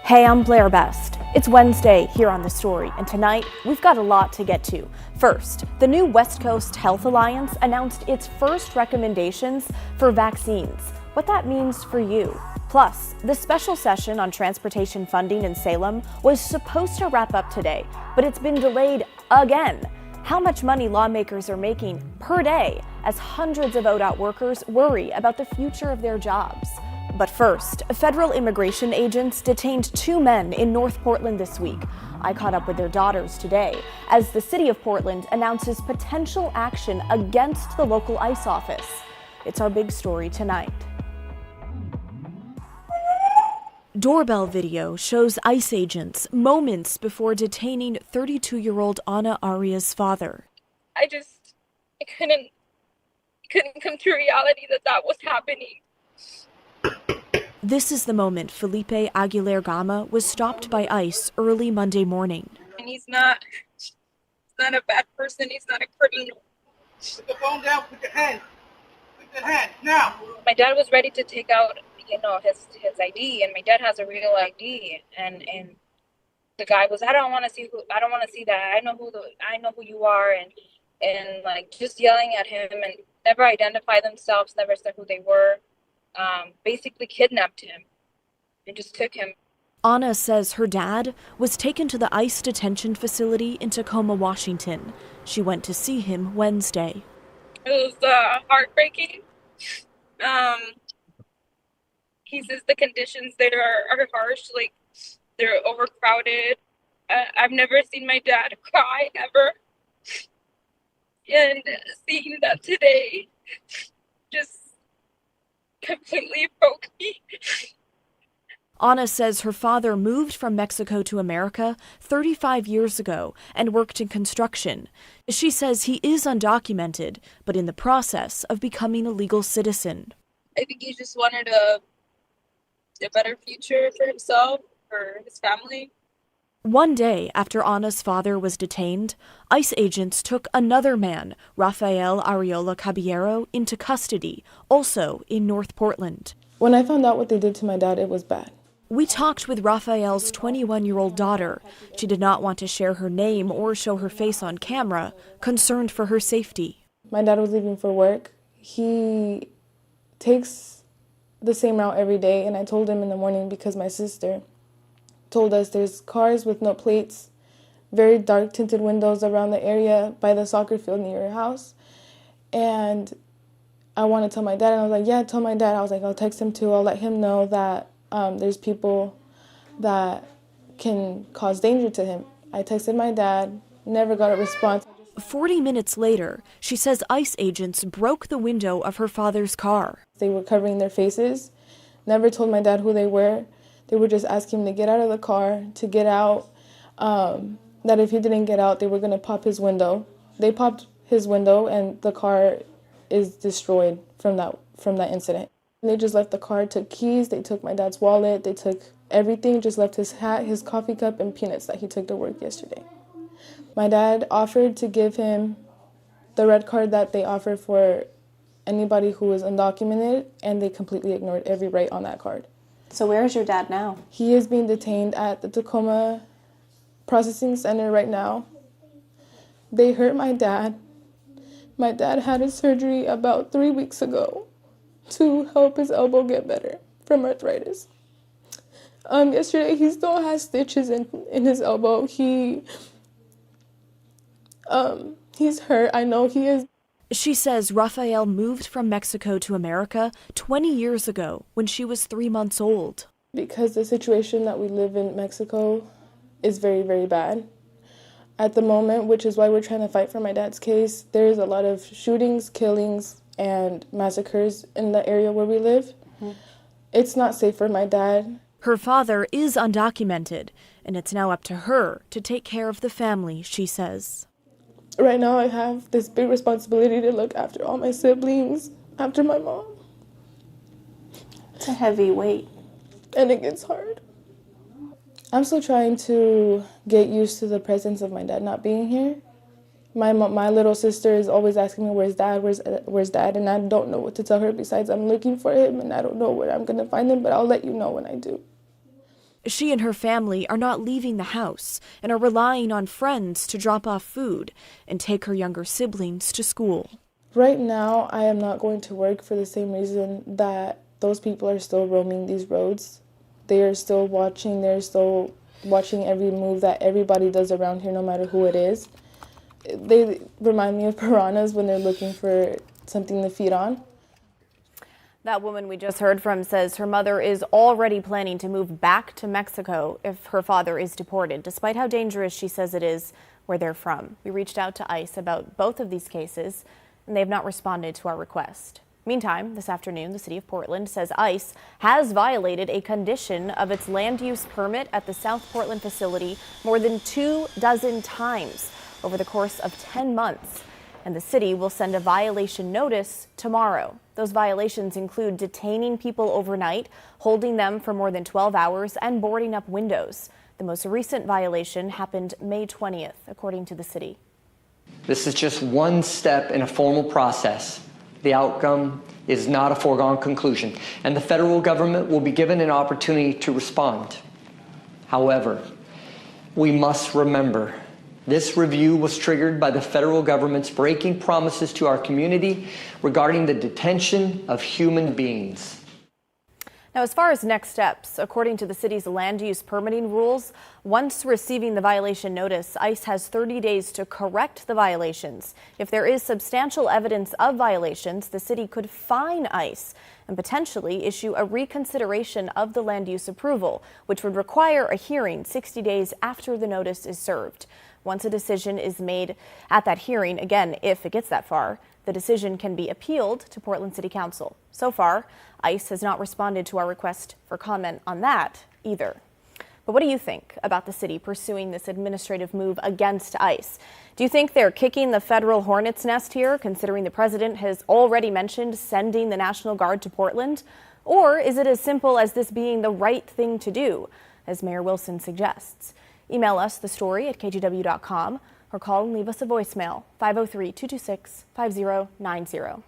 Hey, I'm Blair Best. It's Wednesday here on The Story, and tonight we've got a lot to get to. First, the new West Coast Health Alliance announced its first recommendations for vaccines, what that means for you. Plus, the special session on transportation funding in Salem was supposed to wrap up today, but it's been delayed again. How much money lawmakers are making per day as hundreds of ODOT workers worry about the future of their jobs. But first, federal immigration agents detained 2 men in North Portland this week. I caught up with their daughters today as the city of Portland announces potential action against the local ICE office. It's our big story tonight. Doorbell video shows ICE agents moments before detaining 32-year-old Anna Aria's father. I couldn't come to reality that was happening. This is the moment Felipe Aguilar Gama was stopped by ICE early Monday morning. And he's not a bad person. He's not a criminal. Put the phone down. Put your hand. Put your hand now. My dad was ready to take out, his ID, and my dad has a real ID. And the guy was, I don't want to see that. I know who you are, and like just yelling at him and never identified themselves, never said who they were. Basically kidnapped him and just took him. Anna says her dad was taken to the ICE detention facility in Tacoma, Washington. She went to see him Wednesday. It was heartbreaking. He says the conditions there are harsh, like they're overcrowded. I've never seen my dad cry ever. And seeing that today just completely broke me. Anna says her father moved from Mexico to America 35 years ago and worked in construction. She says he is undocumented, but in the process of becoming a legal citizen. I think he just wanted a better future for himself, for his family. One day after Anna's father was detained, ICE agents took another man, Rafael Arreola Caballero, into custody, also in North Portland. When I found out what they did to my dad, it was bad. We talked with Rafael's 21-year-old daughter. She did not want to share her name or show her face on camera, concerned for her safety. My dad was leaving for work. He takes the same route every day, and I told him in the morning because my sister told us there's cars with no plates, very dark tinted windows around the area by the soccer field near your house. And I want to tell my dad, and I was like, yeah, tell my dad. I was like, I'll text him too. I'll let him know that there's people that can cause danger to him. I texted my dad, never got a response. 40 minutes later, she says ICE agents broke the window of her father's car. They were covering their faces, never told my dad who they were. They were just asking him to get out of the car, to get out, that if he didn't get out, they were going to pop his window. They popped his window, and the car is destroyed from that incident. And they just left the car, took keys, they took my dad's wallet, they took everything, just left his hat, his coffee cup, and peanuts that he took to work yesterday. My dad offered to give him the red card that they offer for anybody who is undocumented, and they completely ignored every right on that card. So where is your dad now? He is being detained at the Tacoma processing center right now. They hurt my dad. My dad had a surgery about 3 weeks ago to help his elbow get better from arthritis. Yesterday he still has stitches in his elbow. He's hurt. I know he is. She says Rafael moved from Mexico to America 20 years ago when she was 3 months old. Because the situation that we live in Mexico is very, very bad at the moment, which is why we're trying to fight for my dad's case. There's a lot of shootings, killings, and massacres in the area where we live. Mm-hmm. It's not safe for my dad. Her father is undocumented, and it's now up to her to take care of the family, she says. Right now I have this big responsibility to look after all my siblings, after my mom. It's a heavy weight. And it gets hard. I'm still trying to get used to the presence of my dad not being here. My little sister is always asking me, where's dad? And I don't know what to tell her besides I'm looking for him and I don't know where I'm going to find him, but I'll let you know when I do. She and her family are not leaving the house and are relying on friends to drop off food and take her younger siblings to school. Right now, I am not going to work for the same reason that those people are still roaming these roads. They are still watching, they're still watching every move that everybody does around here, no matter who it is. They remind me of piranhas when they're looking for something to feed on. That woman we just heard from says her mother is already planning to move back to Mexico if her father is deported, despite how dangerous she says it is where they're from. We reached out to ICE about both of these cases, and they have not responded to our request. Meantime, this afternoon, the city of Portland says ICE has violated a condition of its land use permit at the South Portland facility more than 24 times over the course of 10 months. And the city will send a violation notice tomorrow. Those violations include detaining people overnight, holding them for more than 12 hours, and boarding up windows. The most recent violation happened May 20th, according to the city. This is just one step in a formal process. The outcome is not a foregone conclusion, and the federal government will be given an opportunity to respond. However, we must remember this review was triggered by the federal government's breaking promises to our community regarding the detention of human beings. Now, as far as next steps, according to the city's land use permitting rules, once receiving the violation notice, ICE has 30 days to correct the violations. If there is substantial evidence of violations, the city could fine ICE and potentially issue a reconsideration of the land use approval, which would require a hearing 60 days after the notice is served. Once a decision is made at that hearing, again, if it gets that far, the decision can be appealed to Portland City Council. So far, ICE has not responded to our request for comment on that either. But what do you think about the city pursuing this administrative move against ICE? Do you think they're kicking the federal hornet's nest here, considering the president has already mentioned sending the National Guard to Portland? Or is it as simple as this being the right thing to do, as Mayor Wilson suggests? Email us the story at kgw.com or call and leave us a voicemail, 503-226-5090.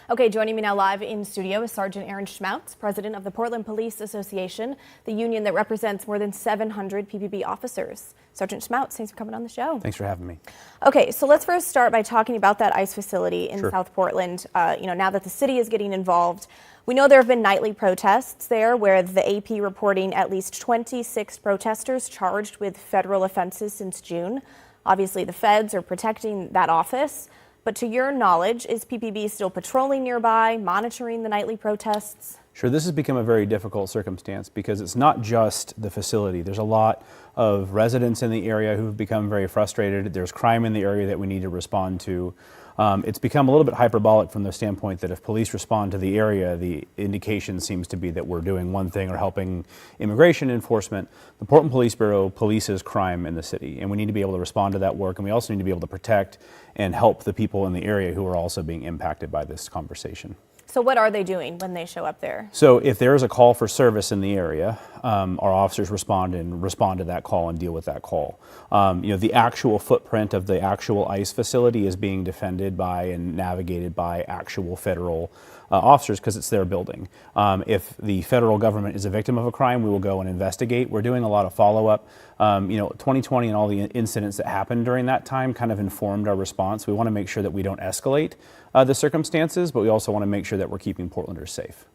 Okay, joining me now live in studio is Sergeant Aaron Schmautz, president of the Portland Police Association, the union that represents more than 700 PPB officers. Sergeant Schmautz, thanks for coming on the show. Thanks for having me. Okay, so let's first start by talking about that ICE facility in Sure. South Portland. Now that the city is getting involved, we know there have been nightly protests there, where the AP reporting at least 26 protesters charged with federal offenses since June. Obviously, the feds are protecting that office. But to your knowledge, is PPB still patrolling nearby, monitoring the nightly protests? Sure, this has become a very difficult circumstance because it's not just the facility. There's a lot of residents in the area who've become very frustrated. There's crime in the area that we need to respond to. It's become a little bit hyperbolic from the standpoint that if police respond to the area, the indication seems to be that we're doing one thing or helping immigration enforcement. The Portland Police Bureau polices crime in the city, and we need to be able to respond to that work, and we also need to be able to protect and help the people in the area who are also being impacted by this conversation. So what are they doing when they show up there? So if there is a call for service in the area, our officers respond to that call and deal with that call. The actual footprint of the actual ICE facility is being defended by and navigated by actual federal officers because it's their building. If the federal government is a victim of a crime, we will go and investigate. We're doing a lot of follow-up. 2020 and all the incidents that happened during that time kind of informed our response. We want to make sure that we don't escalate the circumstances, but we also want to make sure that we're keeping Portlanders safe.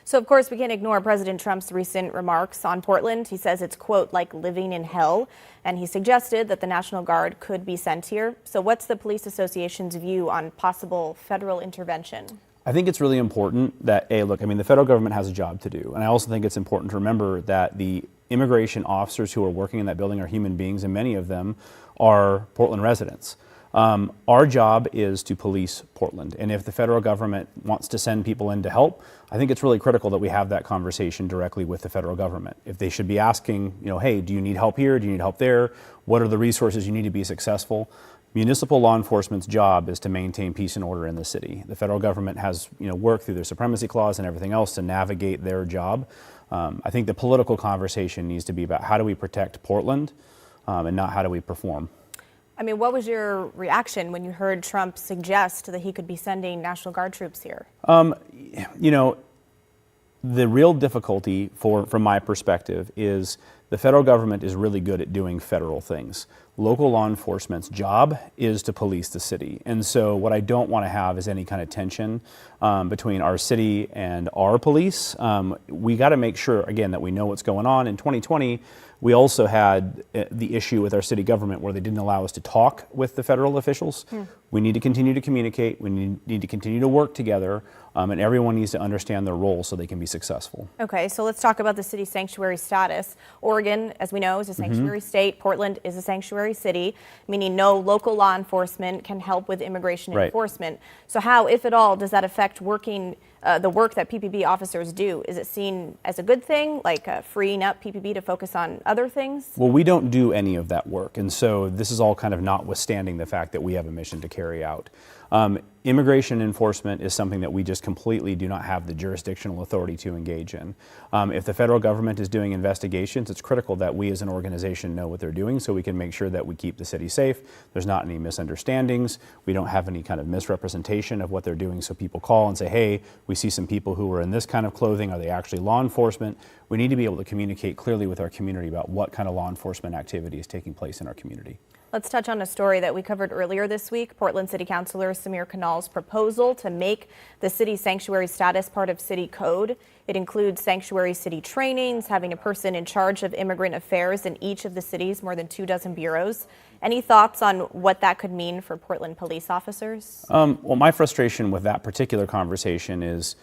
So, of course, we can't ignore President Trump's recent remarks on Portland. He says it's, quote, like living in hell, and he suggested that the National Guard could be sent here. So what's the Police Association's view on possible federal intervention? I think it's really important that, the federal government has a job to do. And I also think it's important to remember that the immigration officers who are working in that building are human beings, and many of them are Portland residents. Our job is to police Portland. And if the federal government wants to send people in to help, I think it's really critical that we have that conversation directly with the federal government. If they should be asking, hey, do you need help here? Do you need help there? What are the resources you need to be successful? Municipal law enforcement's job is to maintain peace and order in the city. The federal government has, worked through their supremacy clause and everything else to navigate their job. I think the political conversation needs to be about how do we protect Portland and not how do we perform. What was your reaction when you heard Trump suggest that he could be sending National Guard troops here? the real difficulty from my perspective is the federal government is really good at doing federal things. Local law enforcement's job is to police the city. And so what I don't want to have is any kind of tension between our city and our police. We got to make sure, again, that we know what's going on. In 2020, we also had the issue with our city government where they didn't allow us to talk with the federal officials. We need to continue to communicate. We need to continue to work together, and everyone needs to understand their role so they can be successful. Okay, so let's talk about the city sanctuary status. Oregon, as we know, is a sanctuary state. Portland is a sanctuary city, meaning no local law enforcement can help with immigration enforcement. So how, if at all, does that affect the work that PPB officers do? Is it seen as a good thing, like freeing up PPB to focus on other things? Well, we don't do any of that work, and so this is all kind of notwithstanding the fact that we have a mission to carry out. Immigration enforcement is something that we just completely do not have the jurisdictional authority to engage in. If the federal government is doing investigations, it's critical that we as an organization know what they're doing so we can make sure that we keep the city safe. There's not any misunderstandings. We don't have any kind of misrepresentation of what they're doing, so people call and say, hey, we see some people who are in this kind of clothing. Are they actually law enforcement? We need to be able to communicate clearly with our community about what kind of law enforcement activity is taking place in our community. Let's touch on a story that we covered earlier this week. Portland City Councilor Sameer Kanal's proposal to make the city sanctuary status part of city code. It includes sanctuary city trainings, having a person in charge of immigrant affairs in each of the city's more than 24 bureaus. Any thoughts on what that could mean for Portland police officers? Well, my frustration with that particular conversation is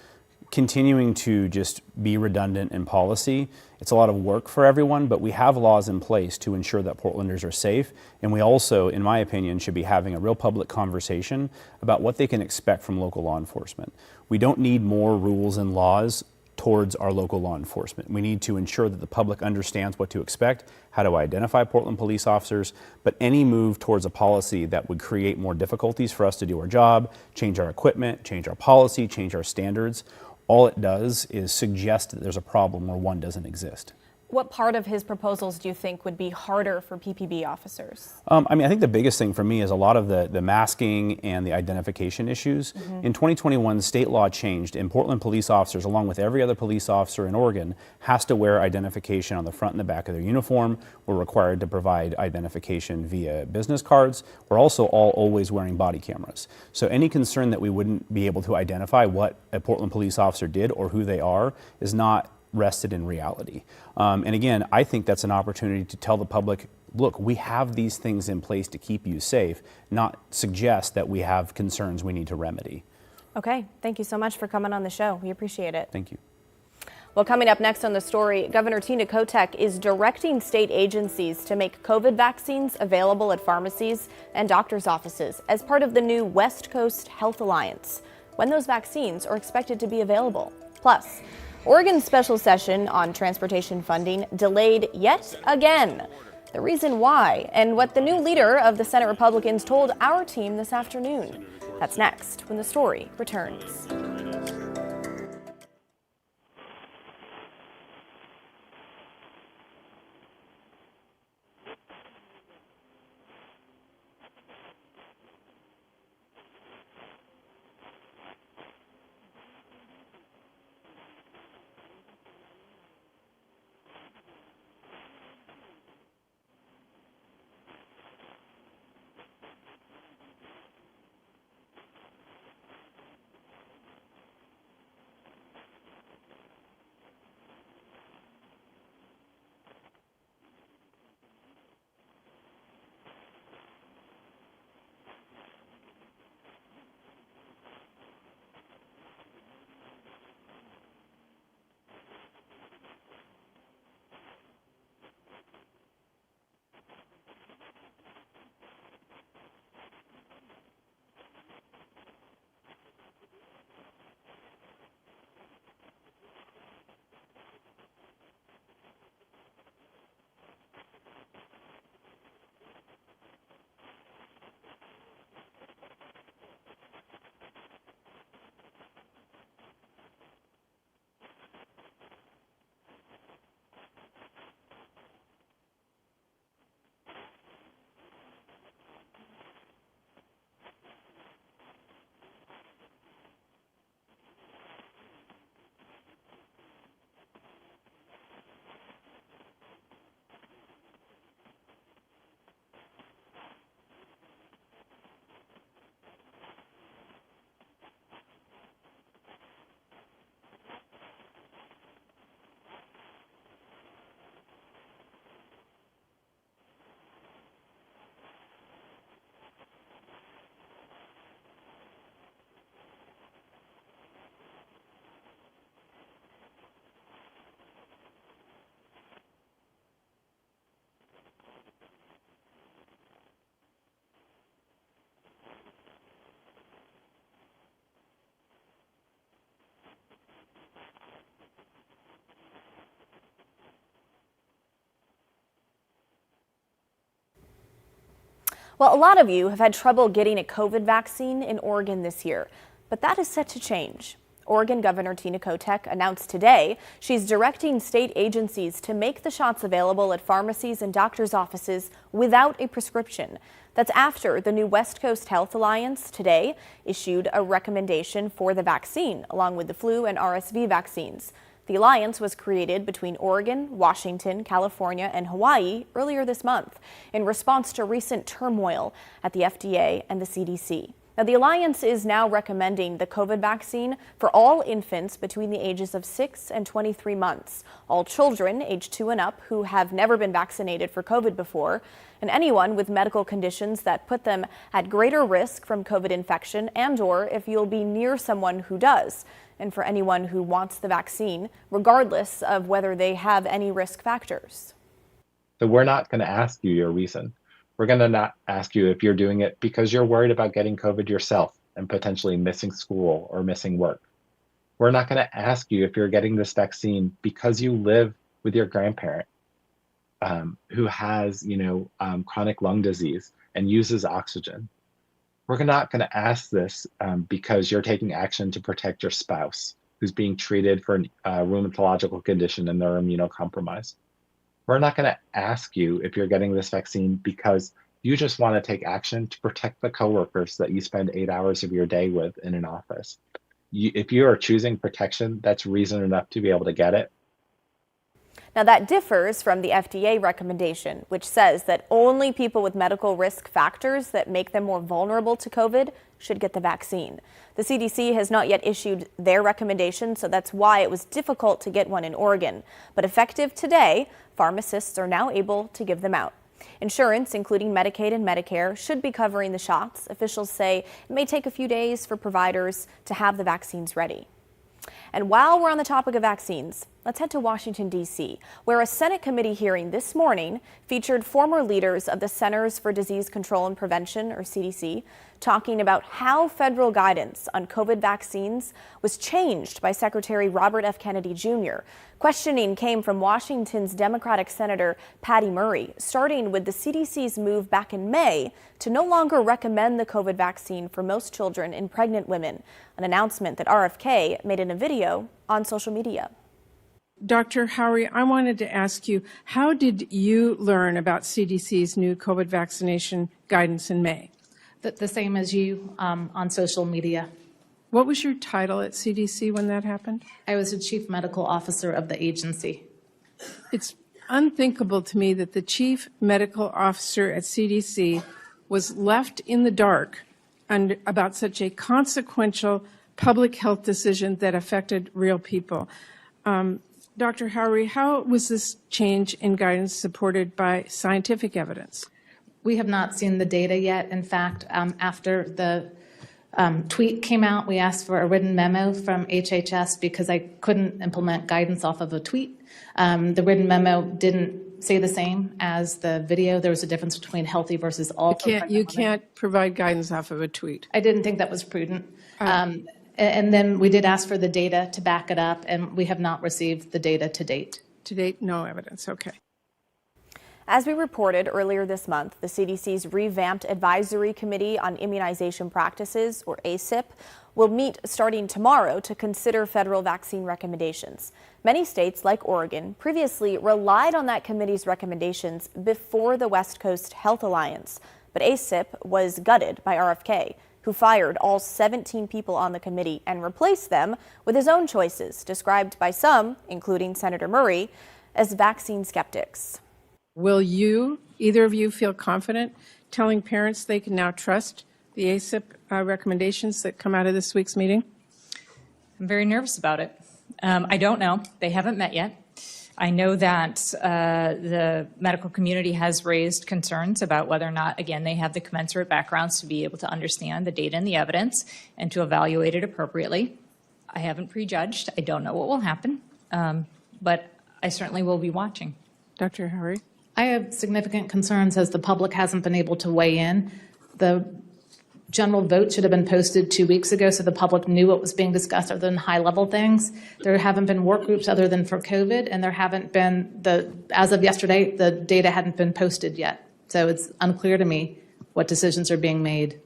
continuing to just be redundant in policy. It's a lot of work for everyone, but we have laws in place to ensure that Portlanders are safe. And we also, in my opinion, should be having a real public conversation about what they can expect from local law enforcement. We don't need more rules and laws towards our local law enforcement. We need to ensure that the public understands what to expect, how to identify Portland police officers, but any move towards a policy that would create more difficulties for us to do our job, change our equipment, change our policy, change our standards, all it does is suggest that there's a problem where one doesn't exist. What part of his proposals do you think would be harder for PPB officers? I think the biggest thing for me is a lot of the masking and the identification issues. In 2021, state law changed, and Portland police officers, along with every other police officer in Oregon, has to wear identification on the front and the back of their uniform. We're required to provide identification via business cards. We're also all always wearing body cameras. So any concern that we wouldn't be able to identify what a Portland police officer did or who they are is not rested in reality. And again, I think that's an opportunity to tell the public, look, we have these things in place to keep you safe, not suggest that we have concerns we need to remedy. Okay, thank you so much for coming on the show. We appreciate it. Thank you. Well, coming up next on the story, Governor Tina Kotek is directing state agencies to make COVID vaccines available at pharmacies and doctors' offices as part of the new West Coast Health Alliance, when those vaccines are expected to be available. Plus, Oregon's special session on transportation funding delayed yet again. The reason why and what the new leader of the Senate Republicans told our team this afternoon. That's next when the story returns. Well, a lot of you have had trouble getting a COVID vaccine in Oregon this year, but that is set to change. Oregon Governor Tina Kotek announced today she's directing state agencies to make the shots available at pharmacies and doctors' offices without a prescription. That's after the new West Coast Health Alliance today issued a recommendation for the vaccine, along with the flu and RSV vaccines. The alliance was created between Oregon, Washington, California, and Hawaii earlier this month in response to recent turmoil at the FDA and the CDC. Now, the alliance is now recommending the COVID vaccine for all infants between the ages of 6 and 23 months, all children aged 2 and up who have never been vaccinated for COVID before, and anyone with medical conditions that put them at greater risk from COVID infection and/or if you'll be near someone who does, and for anyone who wants the vaccine, regardless of whether they have any risk factors. So we're not going to ask you your reason. We're going to not ask you if you're doing it because you're worried about getting COVID yourself and potentially missing school or missing work. We're not going to ask you if you're getting this vaccine because you live with your grandparent who has, chronic lung disease and uses oxygen. We're not going to ask this because you're taking action to protect your spouse who's being treated for a rheumatological condition and they're immunocompromised. We're not going to ask you if you're getting this vaccine because you just want to take action to protect the coworkers that you spend 8 hours of your day with in an office. If you are choosing protection, that's reason enough to be able to get it. Now, that differs from the FDA recommendation, which says that only people with medical risk factors that make them more vulnerable to COVID should get the vaccine. The CDC has not yet issued their recommendation, so that's why it was difficult to get one in Oregon. But effective today, pharmacists are now able to give them out. Insurance, including Medicaid and Medicare, should be covering the shots. Officials say it may take a few days for providers to have the vaccines ready. And while we're on the topic of vaccines, let's head to Washington, D.C., where a Senate committee hearing this morning featured former leaders of the Centers for Disease Control and Prevention, or CDC, talking about how federal guidance on COVID vaccines was changed by Secretary Robert F. Kennedy Jr. Questioning came from Washington's Democratic Senator Patty Murray, starting with the CDC's move back in May to no longer recommend the COVID vaccine for most children and pregnant women, an announcement that RFK made in a video on social media. Dr. Howery, I wanted to ask you, how did you learn about CDC's new COVID vaccination guidance in May? The same as you on social media. What was your title at CDC when that happened? I was the chief medical officer of the agency. It's unthinkable to me that the chief medical officer at CDC was left in the dark about such a consequential public health decision that affected real people. Dr. Howery, how was this change in guidance supported by scientific evidence? We have not seen the data yet. In fact, after the tweet came out, we asked for a written memo from HHS because I couldn't implement guidance off of a tweet. The written memo didn't say the same as the video. There was a difference between healthy versus all. You can't provide guidance off of a tweet. I didn't think that was prudent. And then we did ask for the data to back it up, and we have not received the data to date. To date, no evidence. Okay. As we reported earlier this month, the CDC's revamped Advisory Committee on Immunization Practices, or ACIP, will meet starting tomorrow to consider federal vaccine recommendations. Many states, like Oregon, previously relied on that committee's recommendations before the West Coast Health Alliance, but ACIP was gutted by RFK, who fired all 17 people on the committee and replaced them with his own choices, described by some, including Senator Murray, as vaccine skeptics. Will either of you feel confident telling parents they can now trust the ACIP recommendations that come out of this week's meeting? I'm very nervous about it. I don't know. They haven't met yet. I know that the medical community has raised concerns about whether or not, again, they have the commensurate backgrounds to be able to understand the data and the evidence and to evaluate it appropriately. I haven't prejudged. I don't know what will happen, but I certainly will be watching. Dr. Howery? I have significant concerns as the public hasn't been able to weigh in. The general vote should have been posted 2 weeks ago so the public knew what was being discussed other than high-level things. There haven't been work groups other than for COVID, and there haven't been, as of yesterday, the data hadn't been posted yet. So it's unclear to me what decisions are being made.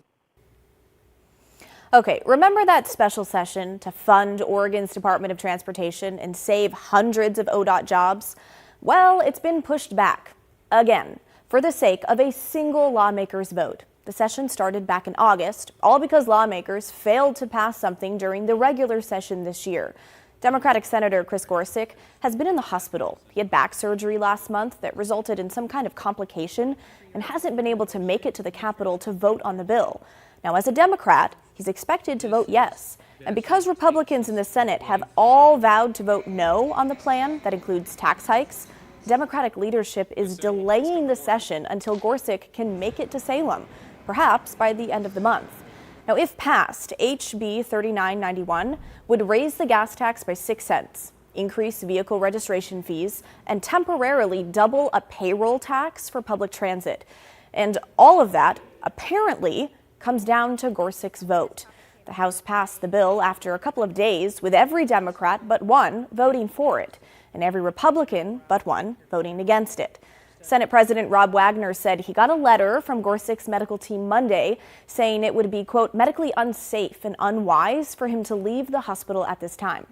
Okay, remember that special session to fund Oregon's Department of Transportation and save hundreds of ODOT jobs? Well, it's been pushed back again for the sake of a single lawmaker's vote. The session started back in August, all because lawmakers failed to pass something during the regular session this year. Democratic Senator Chris Gorsuch has been in the hospital. He had back surgery last month that resulted in some kind of complication and hasn't been able to make it to the Capitol to vote on the bill. Now, as a Democrat, he's expected to vote yes. And because Republicans in the Senate have all vowed to vote no on the plan that includes tax hikes, Democratic leadership is delaying the session until Gorsuch can make it to Salem, perhaps by the end of the month. Now, if passed, HB 3991 would raise the gas tax by 6 cents, increase vehicle registration fees, and temporarily double a payroll tax for public transit. And all of that apparently comes down to Gorsuch's vote. The House passed the bill after a couple of days, with every Democrat but one voting for it, and every Republican but one voting against it. Senate President Rob Wagner said he got a letter from Gorsuch's medical team Monday saying it would be, quote, medically unsafe and unwise for him to leave the hospital at this time.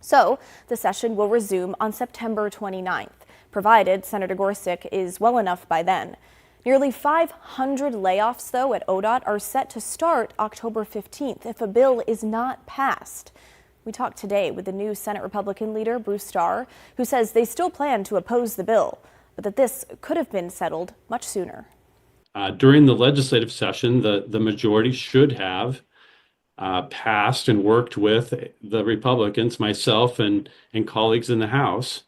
So the session will resume on September 29th, provided Senator Gorsuch is well enough by then. Nearly 500 layoffs, though, at ODOT are set to start October 15th if a bill is not passed. We talked today with the new Senate Republican leader, Bruce Starr, who says they still plan to oppose the bill, but that this could have been settled much sooner. During the legislative session, the majority should have passed and worked with the Republicans, myself and colleagues in the House,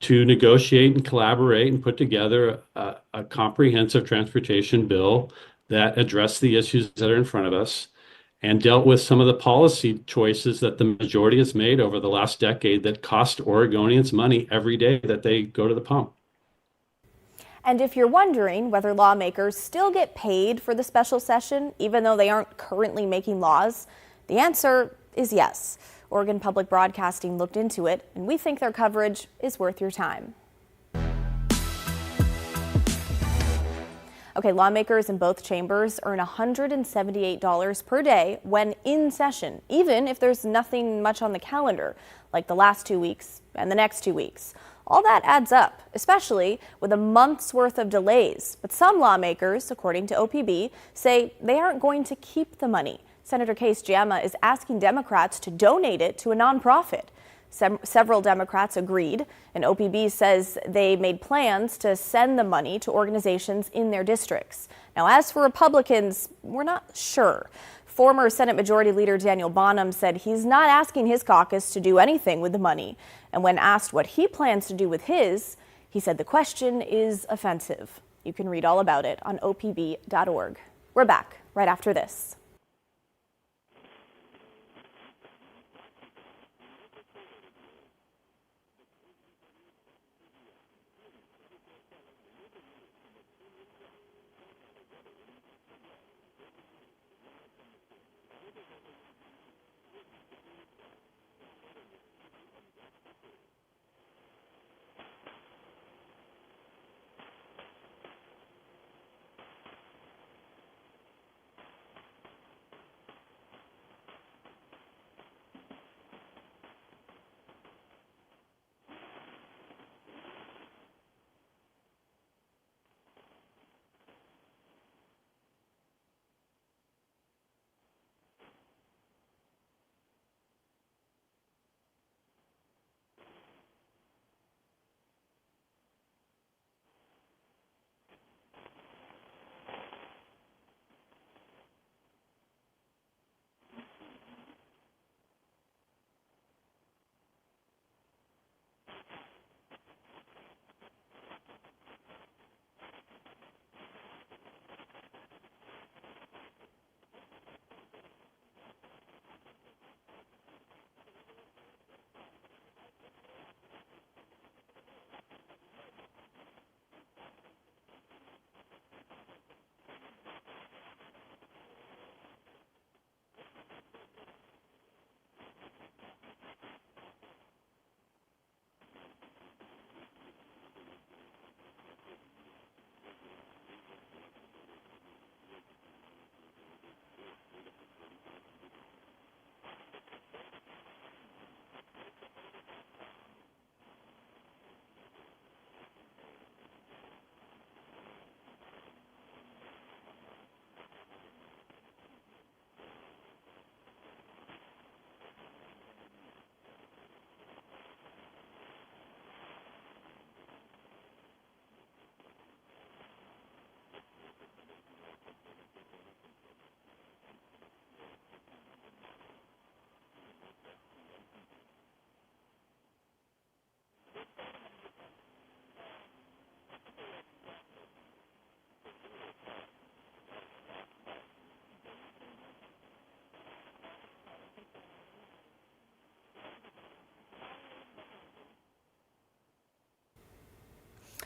to negotiate and collaborate and put together a comprehensive transportation bill that addressed the issues that are in front of us and dealt with some of the policy choices that the majority has made over the last decade that cost Oregonians money every day that they go to the pump. And if you're wondering whether lawmakers still get paid for the special session, even though they aren't currently making laws, the answer is yes. Oregon Public Broadcasting looked into it, and we think their coverage is worth your time. Okay, lawmakers in both chambers earn $178 per day when in session, even if there's nothing much on the calendar, like the last 2 weeks and the next 2 weeks. All that adds up, especially with a month's worth of delays. But some lawmakers, according to OPB, say they aren't going to keep the money. Senator Case Giamma is asking Democrats to donate it to a nonprofit. Several Democrats agreed, and OPB says they made plans to send the money to organizations in their districts. Now, as for Republicans, we're not sure. Former Senate Majority Leader Daniel Bonham said he's not asking his caucus to do anything with the money. And when asked what he plans to do with his, he said the question is offensive. You can read all about it on opb.org. We're back right after this.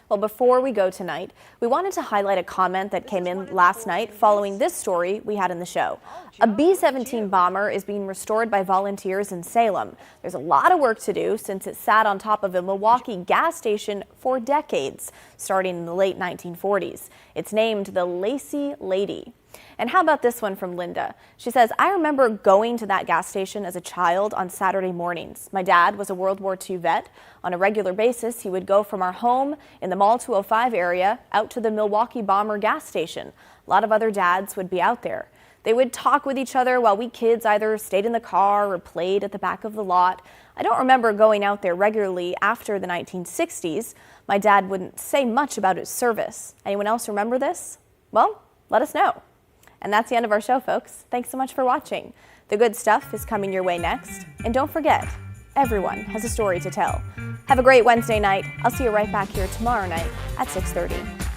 Well, before we go tonight, we wanted to highlight a comment that came in last night following this story we had in the show. A B-17 bomber is being restored by volunteers in Salem. There's a lot of work to do since it sat on top of a Milwaukee gas station for decades, starting in the late 1940s. It's named the Lacey Lady. And how about this one from Linda? She says, I remember going to that gas station as a child on Saturday mornings. My dad was a World War II vet. On a regular basis, he would go from our home in the Mall 205 area out to the Milwaukee Bomber gas station. A lot of other dads would be out there. They would talk with each other while we kids either stayed in the car or played at the back of the lot. I don't remember going out there regularly after the 1960s. My dad wouldn't say much about his service. Anyone else remember this? Well, let us know. And that's the end of our show, folks. Thanks so much for watching. The good stuff is coming your way next. And don't forget, everyone has a story to tell. Have a great Wednesday night. I'll see you right back here tomorrow night at 6:30.